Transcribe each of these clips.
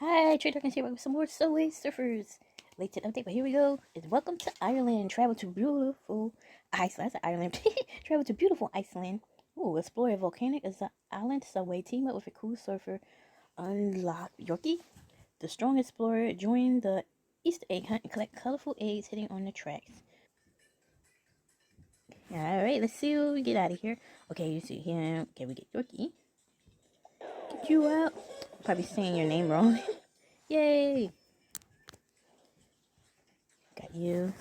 Hi, Trey Darkins here with some more Subway Surfers. Late to the update, but here we go. It's welcome to Ireland. Travel to beautiful Iceland. That's Ireland. Travel to beautiful Iceland. Ooh, explore a volcanic island subway. Team up with a cool surfer. Unlock Bjarki, the strong explorer. Join the Easter egg hunt and collect colorful eggs hitting on the tracks. Alright, let's see what we get out of here. Okay, you see him. Okay, we get Bjarki. Get you out. Probably saying your name wrong. Yay! Got you.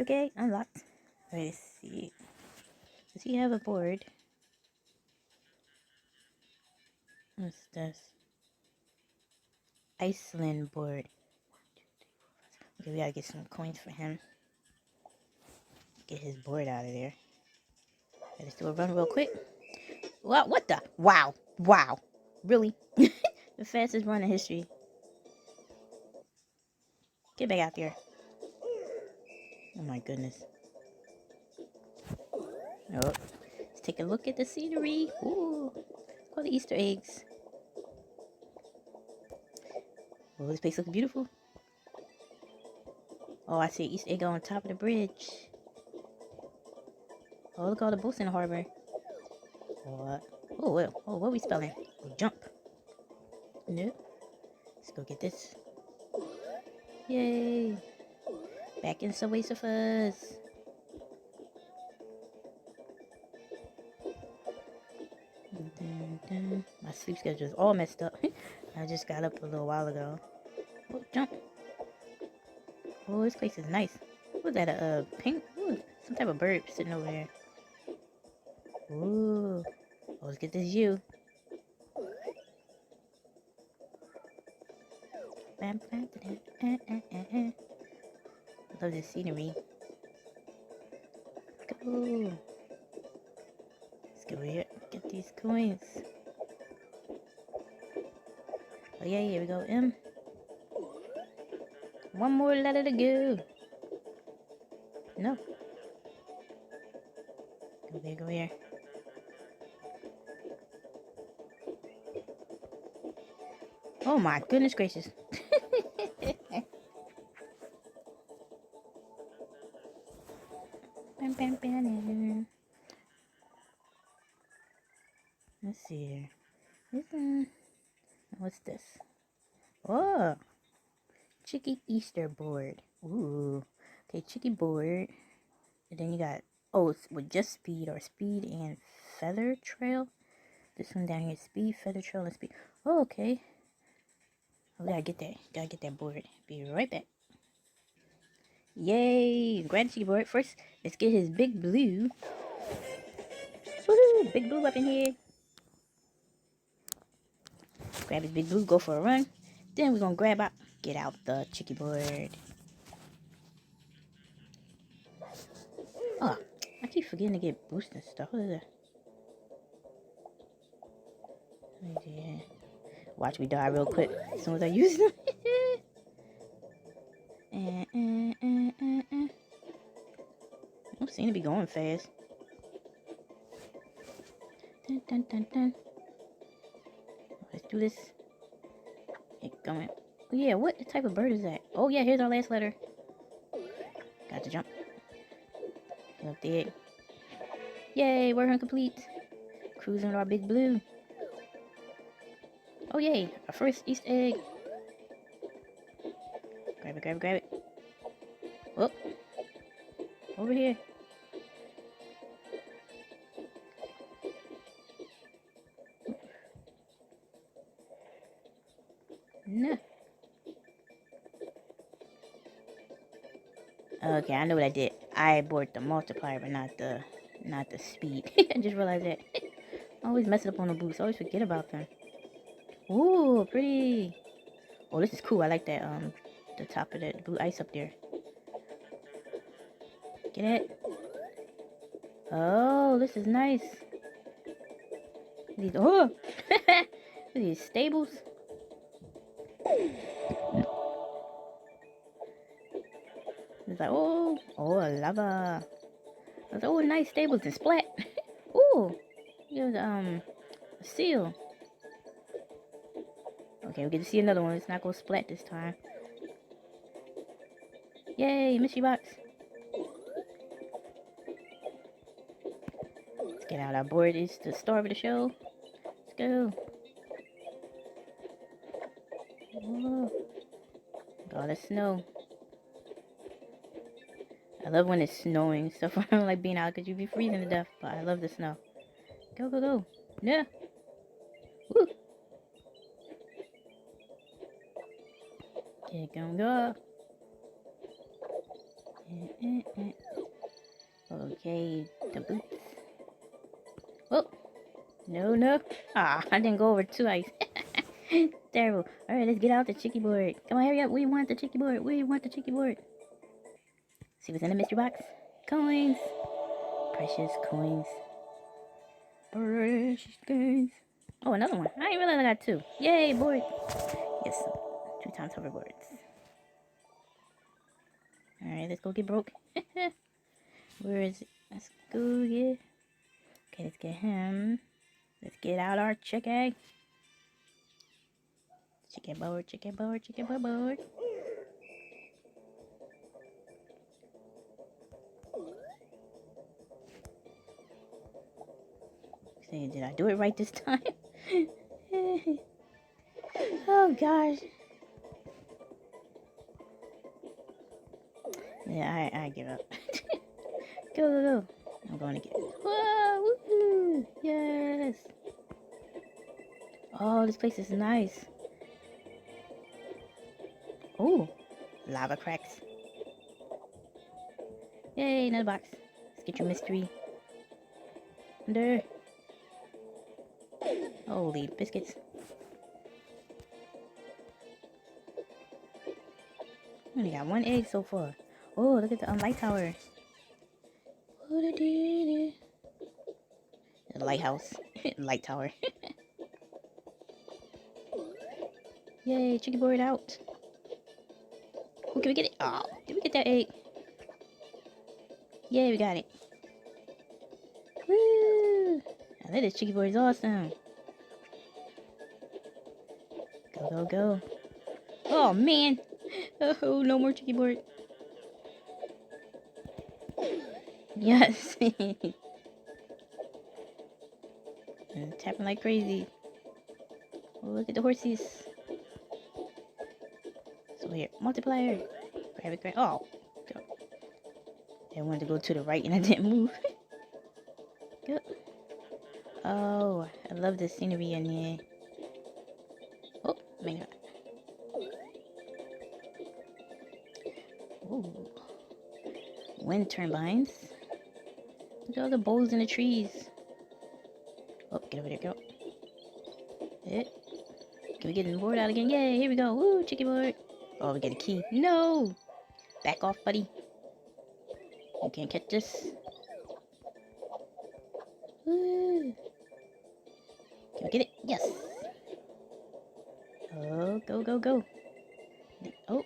Okay, unlocked. Let's see. Does he have a board? What's this? Iceland board. Okay, we gotta get some coins for him. Get his board out of there. Let's do a run real quick. Wow, what the? Wow. Wow. Really? The fastest run in history. Get back out there. Oh my goodness. Oh, let's take a look at the scenery. Ooh, all the Easter eggs. Oh, this place looks beautiful. Oh, I see an Easter egg on top of the bridge. Oh, look at all the boats in the harbor. What? Oh, well. Oh, what are we spelling? Oh, jump. Nope. Let's go get this. Yay. Back in Subway Surfers. My sleep schedule is all messed up. I just got up a little while ago. Oh, jump. Oh, this place is nice. What was that? A pink? Ooh, some type of bird sitting over there. Ooh. Oh, let's get this view. Love this scenery. Go. Let's go here. Get these coins. Oh yeah, here we go. One more letter to go. No. Go here, go here. Oh my goodness gracious. Let's see here. What's this? Oh, Chicky Easter board. Ooh. Okay, Chicky board. And then you got, oh, it's with just speed or speed and feather trail. This one down here, speed, feather trail, and speed. Oh, okay. Oh, gotta get that. Gotta get that board. Be right back. Yay! Grab the Chicky board. First, let's get his big blue. Woohoo! Big blue up in here. Grab his big blue, go for a run. Then we're gonna get out the Chicky board. Oh, I keep forgetting to get boost and stuff. What is that? Yeah. Watch me die real quick as soon as I use them. Don't seem to be going fast. Dun, dun, dun, dun. Let's do this. Get going. Oh, yeah, what type of bird is that? Oh yeah, here's our last letter. Got to jump. Get up there. Yay, we're complete. Cruising with our big blue. Oh yay, our first Easter egg. Grab it, grab it, grab it. Oh, over here. No. Okay, I know what I did. I bored the multiplier, but not the speed. I just realized that. I always mess it up on the boost. I always forget about them. Ooh, pretty. Oh, this is cool. I like that. The top of that blue ice up there. Get it? Oh, this is nice. These these stables. It's like lava. I was like, oh, nice stables and splat. Ooh, here's a seal. Okay, Okay, we get to see another one. It's not gonna splat this time. Yay, mystery box. Let's get out our board. It's the star of the show. Let's go. Whoa. All the snow. I love when it's snowing. Stuff I don't like being out because you'd be freezing to death. But I love the snow. Go, go, go. Yeah. Woo. Get go. Okay, the boots. Oh, no. Ah, I didn't go over too ice. Terrible. Alright, let's get out the chicky board. Come on, hurry up. We want the chicky board. See what's in the mystery box? Coins. Precious coins. Precious coins. Oh, another one. I didn't realize I got 2. Yay, board. Yes, 2 times hoverboards. Alright, let's go get broke. Where is it? Let's go get... Okay, let's get him. Let's get out our chicken. Chicken board. See, did I do it right this time? Oh gosh. Yeah, I give up. Go. I'm going to get... Whoa, woohoo! Yes! Oh, this place is nice. Oh, lava cracks. Yay, another box. Let's get your mystery. Under. Holy biscuits. Only got 1 egg so far. Oh, look at the light tower. The lighthouse. Light tower. Yay, chicken board out. Oh, can we get it? Oh, did we get that egg? Yay, we got it. Woo! I think this chicken board is awesome. Go. Oh, man. Oh, no more chicken board. Yes. Tapping like crazy. Oh, look at the horses. So here, multiplier. Grab it. Oh, go. I wanted to go to the right and I didn't move. Go. Oh, I love the scenery in here. Oh, maybe not. Ooh. Wind turbines. Look at all the bowls in the trees. Oh, get over there, go. Can we get the board out again? Yay, here we go. Woo, chicken board. Oh, we get a key. No! Back off, buddy. You can't catch this. Woo! Can we get it? Yes! Oh, go. Oh.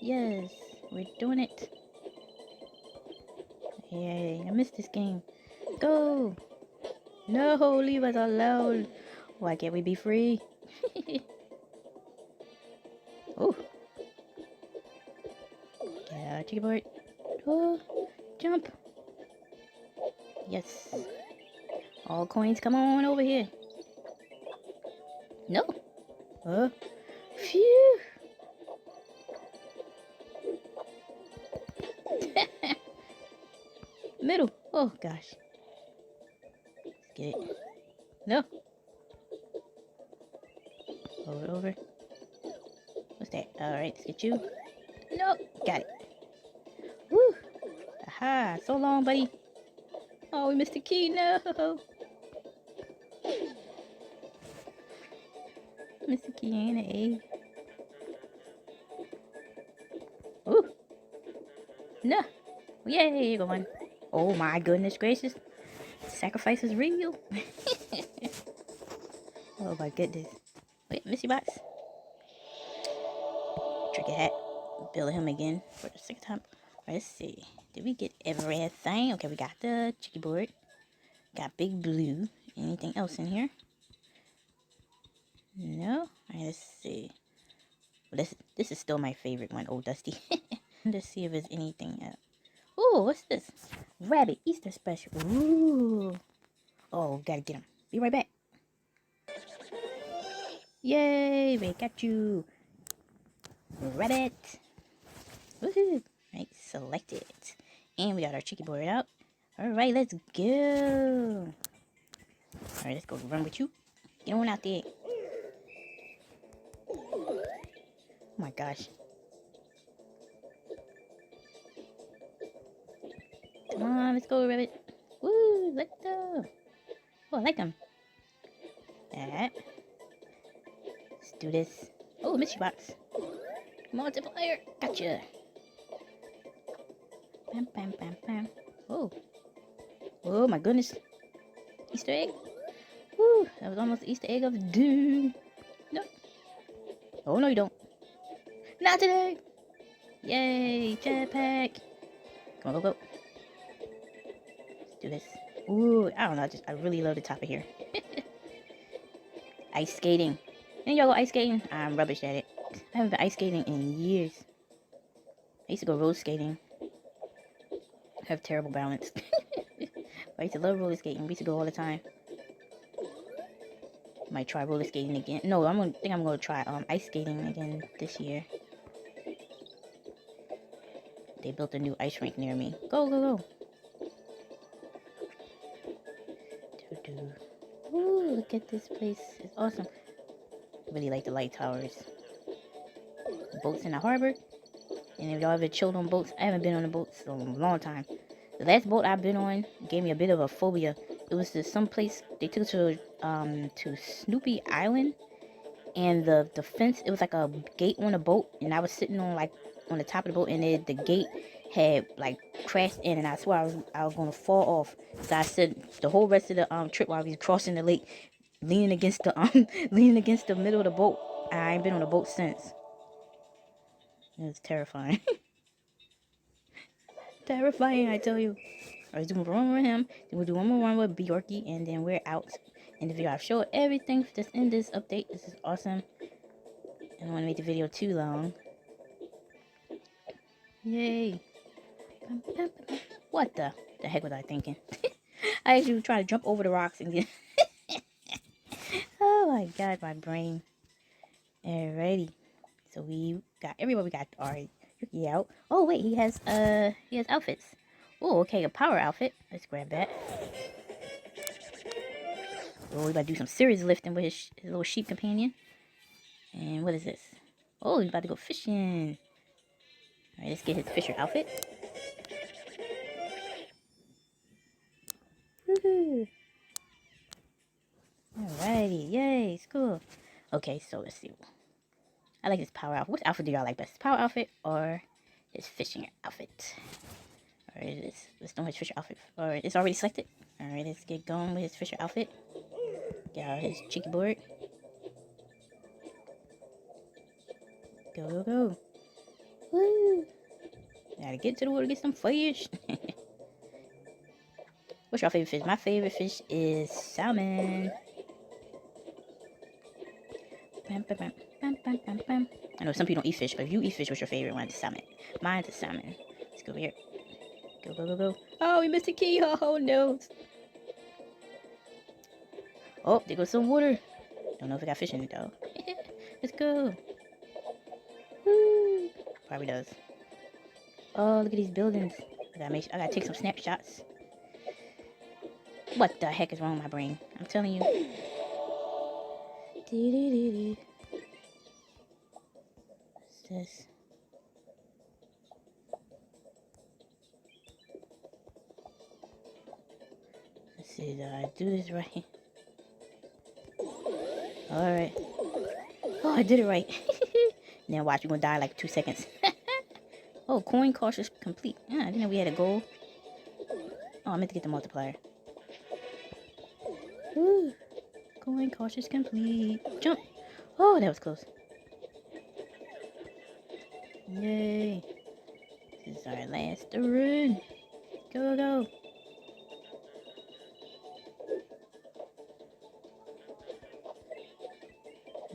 Yes, we're doing it. Yay, I missed this game. Go! No, leave us alone. Why can't we be free? Oh. Get out, chicken board. Oh, jump. Yes. All coins, come on over here. No. Oh. Phew. Middle. Oh, gosh. Let's get it. No. Roll it over. What's that? Alright, let's get you. No. Got it. Woo. Aha. So long, buddy. Oh, we missed the key. No. Missed the key and an egg. Ooh. No. Yay, you go one. Oh my goodness gracious. Sacrifice is real. Oh my goodness. Wait, mystery box. Tricky hat. Build him again for the 6th time. Let's see. Did we get everything? Okay, we got the chicky board. Got Big Blue. Anything else in here? No? Alright, let's see. Well, this is still my favorite one, Old Dusty. Let's see if there's anything else. Ooh, what's this? Rabbit Easter special. Ooh. Oh, gotta get him. Be right back. Yay, we got you. Rabbit. Woohoo. Right, select it. And we got our Chicky board out. Alright, let's go. Alright, let's go run with you. Get on out there. Oh my gosh. Come on, let's go, Rabbit. Woo, let's go. Oh, I like them. Alright. Let's do this. Oh, mystery box. Multiplier. Gotcha. Bam, bam, bam, bam. Oh. Oh my goodness. Easter egg. Woo, that was almost the Easter egg of the doom. No. Oh, no, you don't. Not today. Yay, jetpack. Come on, go, go. Let's do this. Ooh, I don't know. I really love the top of here. Ice skating. Any y'all go ice skating? I'm rubbish at it. I haven't been ice skating in years. I used to go roller skating. I have terrible balance. I used to love roller skating. We used to go all the time. Might try roller skating again. No, I think I'm gonna try ice skating again this year. They built a new ice rink near me. Go, go, go. Doo-doo. Ooh, look at this place. It's awesome. Really like the light towers. Boats in the harbor. And if y'all ever chilled on boats, I haven't been on a boat in a long time. The last boat I've been on gave me a bit of a phobia. It was to some place they took us to Snoopy Island, and the fence, it was like a gate on the boat, and I was sitting on the top of the boat, and the gate had like crashed in, and I swear I was gonna fall off. So I said the whole rest of the trip while we was crossing the lake, leaning against the leaning against the middle of the boat. I ain't been on a boat since. It was terrifying. Terrifying, I tell you. I was doing one with him, then we'll do one more one with Bjarki, and then we're out. In the video, I've showed everything that's in this update. This is awesome. I don't want to make the video too long. Yay. What the heck was I thinking? I actually try to jump over the rocks and get... Oh my god, my brain. Alrighty. So we got everywhere. We got our Yuki out. Oh wait, he has outfits. Oh, okay, a power outfit. Let's grab that. Oh, we about to do some serious lifting with his little sheep companion. And what is this? Oh, he's about to go fishing. Alright, let's get his fisher outfit. Woohoo! Alrighty, yay, it's cool. Okay, so let's see. I like his power outfit. Which outfit do y'all like best? His power outfit or his fishing outfit? Alright, let's do his fisher outfit. Alright, it's already selected. Alright, let's get going with his fisher outfit. Get out his cheeky board. Go, go, go. Woo! Gotta get to the water, get some fish. What's your favorite fish? My favorite fish is salmon. Bam, bam, bam, bam, bam, bam, bam. I know some people don't eat fish, but if you eat fish, what's your favorite one? It's salmon. Mine's a salmon. Let's go over here. Go, go, go, go. Oh, we missed a key. Oh, no. Oh, there goes some water. Don't know if it got fish in it, though. Let's go. Woo. Probably does. Oh, look at these buildings. I gotta take some snapshots. What the heck is wrong with my brain? I'm telling you. What's this? Let's see, did I do this right? Alright. Oh, I did it right. Now watch, we're gonna die in like 2 seconds. Oh, coin cautious complete. Yeah, I didn't know we had a goal. Oh, I meant to get the multiplier. Woo. Coin cautious complete. Jump. Oh, that was close. Yay. This is our last run. Go, go.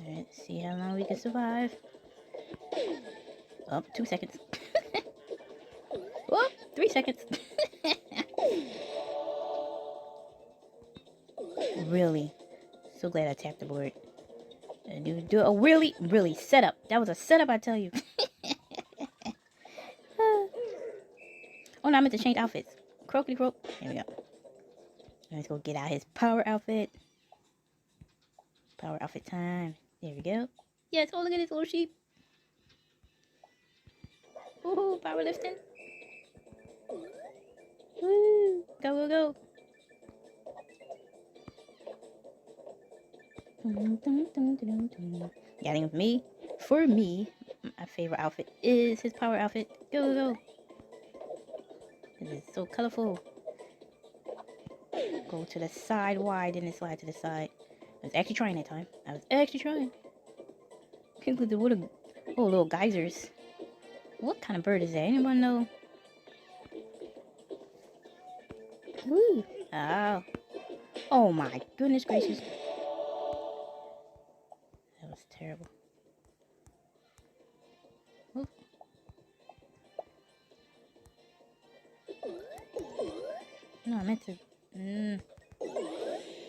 Alright, see how long we can survive. Oh, 2 seconds. Oh, 3 seconds. Really? So glad I tapped the board. Oh, really setup. That was a setup, I tell you. Oh no, I meant to change outfits. Croakity croak. Here we go. Let's go get out his power outfit. Power outfit time. There we go. Yes, oh look at this little sheep. Woohoo, powerlifting. Woo! Go, go, go. Getting with me. For me, my favorite outfit is his power outfit. Go, go, go. It is so colorful. Go to the side wide and then slide to the side. I was actually trying that time. I was actually trying. Concluded what a little geysers. What kind of bird is that? Anyone know? Woo! Oh. Oh my goodness gracious. That was terrible. Oop. No, I meant to.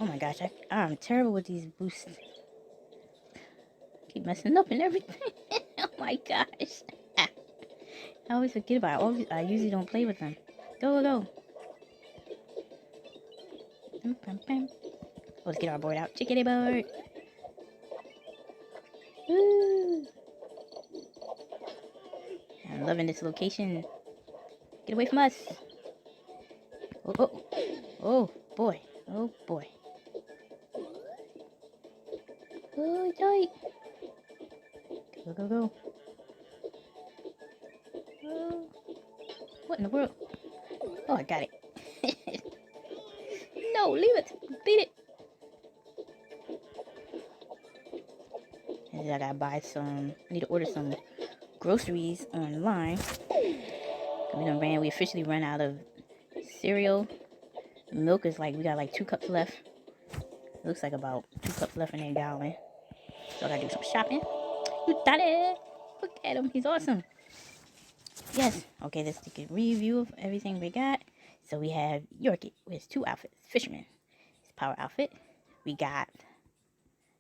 Oh my gosh, I'm terrible with these boosts. Keep messing up and everything. Oh my gosh. I always forget about it. I usually don't play with them. Go, go, go. Let's get our board out. Chickadee board. Woo! I'm loving this location. Get away from us. Oh, oh, oh boy. Oh boy. Oh, tight. Go, go, go. Oh. What in the world? Oh, I got it. No, leave it. Beat it. And then I gotta buy some. I need to order some groceries online. We officially run out of cereal. Milk is like, we got like 2 cups left. It looks like about 2 cups left in a gallon. So I gotta do some shopping. You got it. Look at him. He's awesome. Yes. Okay, let's take a review of everything we got. So we have Bjarki with his 2 outfits. Fisherman. His power outfit. We got...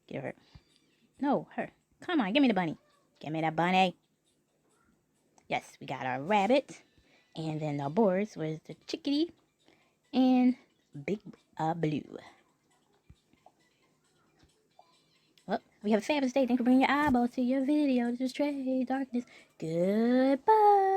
Get her. No, her. Come on, give me the bunny. Give me that bunny. Yes, we got our rabbit. And then the boards was the chickadee and big blue. Well, we have a fabulous day. Thanks for bringing your eyeballs to your video. This is Trey Darkness. Goodbye.